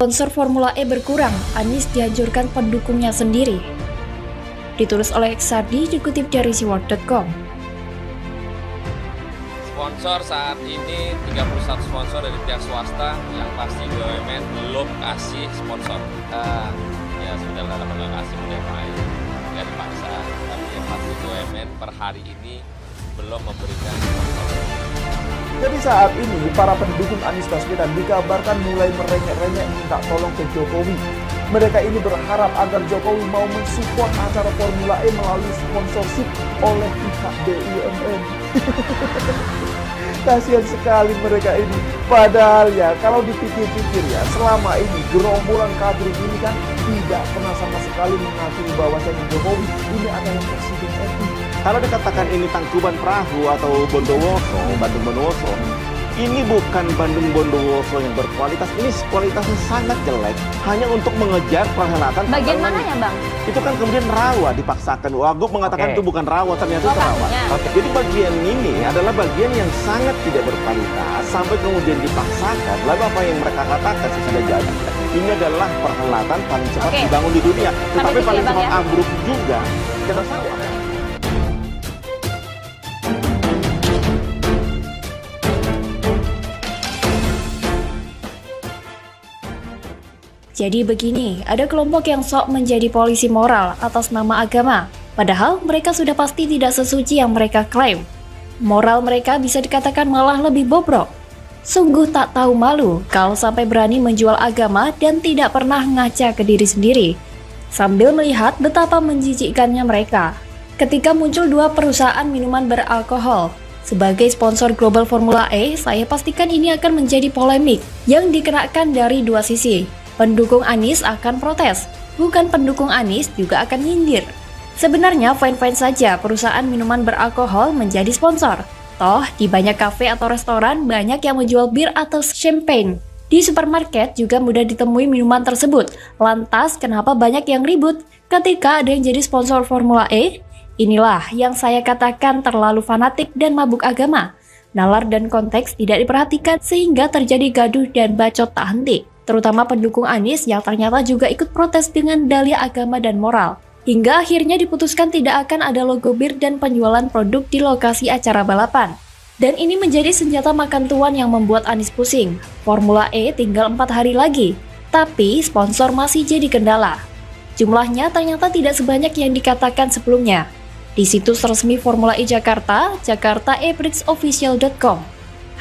Sponsor Formula E berkurang, Anies dihancurkan pendukungnya sendiri. Ditulis oleh Sardi, dikutip dari siward.com. Sponsor saat ini 31 sponsor dari pihak swasta, yang pasti BUMN belum kasih sponsor. Ya sudah lah, kalau nggak kasih udah main, nggak dipaksa. Tapi yang pasti BUMN per hari ini belum memberikan sponsor. Jadi saat ini para pendukung Anies Baswedan dikabarkan mulai merengek-rengek minta tolong ke Jokowi. Mereka ini berharap agar Jokowi mau mensupport acara Formula E melalui sponsorship oleh pihak BUMN. Kasihan sekali mereka ini. Padahal ya kalau dipikir-pikir ya, selama ini gerombolan kader ini kan tidak pernah sama sekali mengakui bahwasanya Jokowi ini adalah presiden RI. Kalau dikatakan ini Tangkuban Perahu atau Bondowoso, Bandung Bondowoso, ini bukan Bandung Bondowoso yang berkualitas, ini kualitasnya sangat jelek, hanya untuk mengejar perhelatan. Bagian mananya, Bang? Itu kan kemudian rawa dipaksakan. Wagub mengatakan itu bukan rawa, ternyata itu rawa. Jadi bagian ini adalah bagian yang sangat tidak berkualitas, sampai kemudian dipaksakan. Lalu apa yang mereka katakan sudah jadi. Ini adalah perhelatan paling cepat dibangun di dunia, tetapi paling cepat ambruk juga. Kita tahu. Jadi begini, ada kelompok yang sok menjadi polisi moral atas nama agama, padahal mereka sudah pasti tidak sesuci yang mereka klaim. Moral mereka bisa dikatakan malah lebih bobrok. Sungguh tak tahu malu kalau sampai berani menjual agama dan tidak pernah ngaca ke diri sendiri. Sambil melihat betapa menjijikkannya mereka ketika muncul dua perusahaan minuman beralkohol sebagai sponsor global Formula E, saya pastikan ini akan menjadi polemik yang dikenakan dari dua sisi. Pendukung Anies akan protes, bukan pendukung Anies juga akan nyindir. Sebenarnya fine-fine saja perusahaan minuman beralkohol menjadi sponsor. Toh, di banyak kafe atau restoran banyak yang menjual bir atau champagne. Di supermarket juga mudah ditemui minuman tersebut. Lantas, kenapa banyak yang ribut ketika ada yang jadi sponsor Formula E? Inilah yang saya katakan terlalu fanatik dan mabuk agama. Nalar dan konteks tidak diperhatikan sehingga terjadi gaduh dan bacot tak henti. Terutama pendukung Anies yang ternyata juga ikut protes dengan dalih agama dan moral. Hingga akhirnya diputuskan tidak akan ada logo bir dan penjualan produk di lokasi acara balapan. Dan ini menjadi senjata makan tuan yang membuat Anies pusing. Formula E tinggal 4 hari lagi, tapi sponsor masih jadi kendala. Jumlahnya ternyata tidak sebanyak yang dikatakan sebelumnya. Di situs resmi Formula E Jakarta, jakartaeprixofficial.com,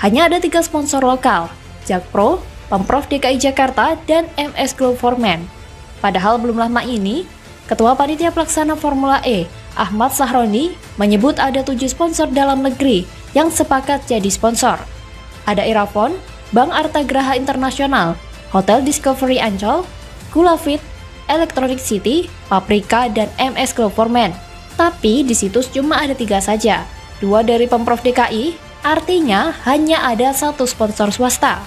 hanya ada 3 sponsor lokal, Jakpro, Pemprov DKI Jakarta, dan MS Glow Forman. Padahal belum lama ini, Ketua Panitia Pelaksana Formula E, Ahmad Sahroni, menyebut ada 7 sponsor dalam negeri yang sepakat jadi sponsor. Ada Erafon, Bank Arta Graha Internasional, Hotel Discovery Ancol, Gulafit, Electronic City, Paprika, dan MS Glow Forman. Tapi di situs cuma ada 3 saja, 2 dari Pemprov DKI, artinya hanya ada 1 sponsor swasta.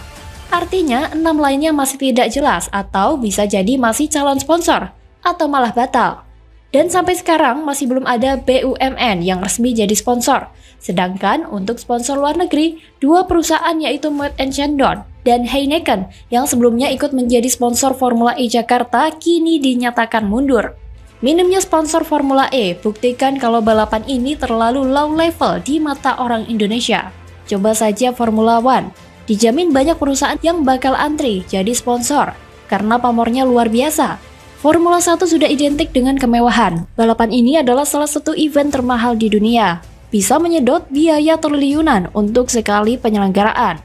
Artinya 6 lainnya masih tidak jelas atau bisa jadi masih calon sponsor atau malah batal. Dan sampai sekarang masih belum ada BUMN yang resmi jadi sponsor. Sedangkan untuk sponsor luar negeri, 2 perusahaan yaitu Moet & Chandon dan Heineken yang sebelumnya ikut menjadi sponsor Formula E Jakarta kini dinyatakan mundur. Minimnya sponsor Formula E buktikan kalau balapan ini terlalu low level di mata orang Indonesia. Coba saja Formula One. Dijamin banyak perusahaan yang bakal antri jadi sponsor, karena pamornya luar biasa. Formula 1 sudah identik dengan kemewahan. Balapan ini adalah salah satu event termahal di dunia. Bisa menyedot biaya triliunan untuk sekali penyelenggaraan.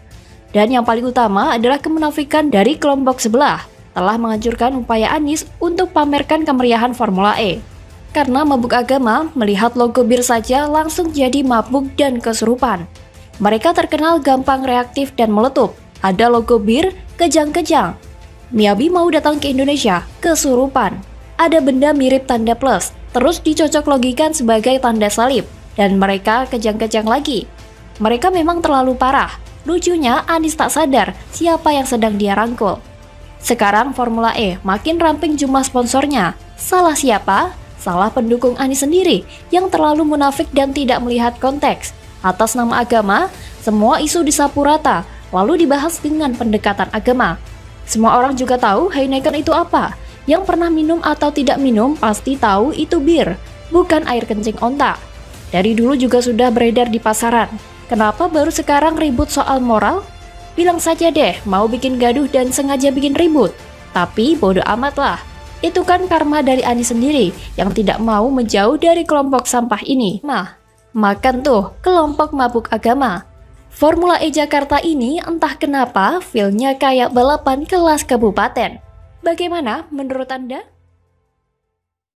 Dan yang paling utama adalah kemunafikan dari kelompok sebelah, telah menghancurkan upaya Anies untuk pamerkan kemeriahan Formula E. Karena mabuk agama, melihat logo bir saja langsung jadi mabuk dan kesurupan. Mereka terkenal gampang reaktif dan meletup. Ada logo bir, kejang-kejang. Miyabi mau datang ke Indonesia, kesurupan. Ada benda mirip tanda plus, terus dicocok logikan sebagai tanda salib. Dan mereka kejang-kejang lagi. Mereka memang terlalu parah. Lucunya, Anies tak sadar siapa yang sedang dia rangkul. Sekarang Formula E makin ramping jumlah sponsornya. Salah siapa? Salah pendukung Anies sendiri yang terlalu munafik dan tidak melihat konteks. Atas nama agama, semua isu disapu rata, lalu dibahas dengan pendekatan agama. Semua orang juga tahu Heineken itu apa. Yang pernah minum atau tidak minum pasti tahu itu bir, bukan air kencing onta. Dari dulu juga sudah beredar di pasaran. Kenapa baru sekarang ribut soal moral? Bilang saja deh mau bikin gaduh dan sengaja bikin ribut. Tapi bodoh amat lah. Itu kan karma dari Anies sendiri yang tidak mau menjauh dari kelompok sampah ini. Makan tuh kelompok mabuk agama. Formula E Jakarta ini entah kenapa feel-nya kayak balapan kelas kabupaten. Bagaimana menurut Anda?